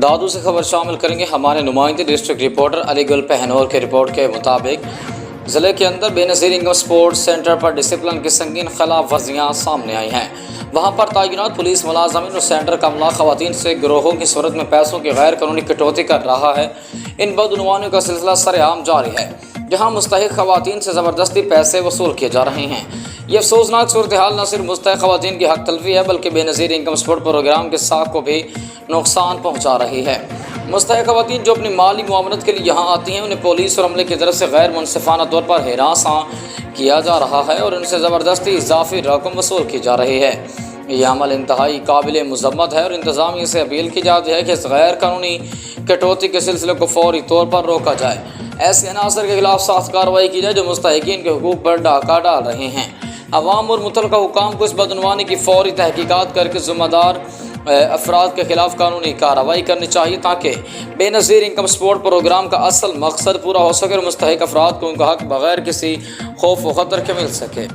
دادو سے خبر شامل کریں گے ہمارے نمائندے ڈسٹرکٹ رپورٹر علی گل پہنور کے رپورٹ کے مطابق ضلع کے اندر بے نظیر انکم سپورٹ سینٹر پر ڈسپلن کی سنگین خلاف ورزیاں سامنے آئی ہیں۔ وہاں پر تعینات پولیس ملازمین اور سینٹر کا عملہ خواتین سے گروہوں کی صورت میں پیسوں کی غیر قانونی کٹوتی کر رہا ہے۔ ان بدعنوانیوں کا سلسلہ سرعام جاری ہے، جہاں مستحق خواتین سے زبردستی پیسے وصول کیے جا رہے ہیں۔ یہ افسوسناک صورتحال نہ صرف مستحق خواتین کی حق تلفی ہے بلکہ بے نظیر انکم سپورٹ پروگرام کے ساکھ کو بھی نقصان پہنچا رہی ہے۔ مستحق خواتین جو اپنی مالی معاونت کے لیے یہاں آتی ہیں، انہیں پولیس اور عملے کی طرف سے غیر منصفانہ طور پر ہراساں کیا جا رہا ہے اور ان سے زبردستی اضافی رقم وصول کی جا رہی ہے۔ یہ عمل انتہائی قابل مذمت ہے اور انتظامیہ سے اپیل کی جاتی ہے کہ اس غیر قانونی کٹوتی کے سلسلے کو فوری طور پر روکا جائے۔ ایسے عناصر کے خلاف سخت کارروائی کی جائے جو مستحقین کے حقوق پر ڈاکہ ڈال رہے ہیں۔ عوام اور متعلقہ حکام کو اس بدعنوانی کی فوری تحقیقات کر کے ذمہ دار افراد کے خلاف قانونی کارروائی کرنی چاہیے تاکہ بے نظیر انکم سپورٹ پروگرام کا اصل مقصد پورا ہو سکے اور مستحق افراد کو ان کا حق بغیر کسی خوف و خطر کے مل سکے۔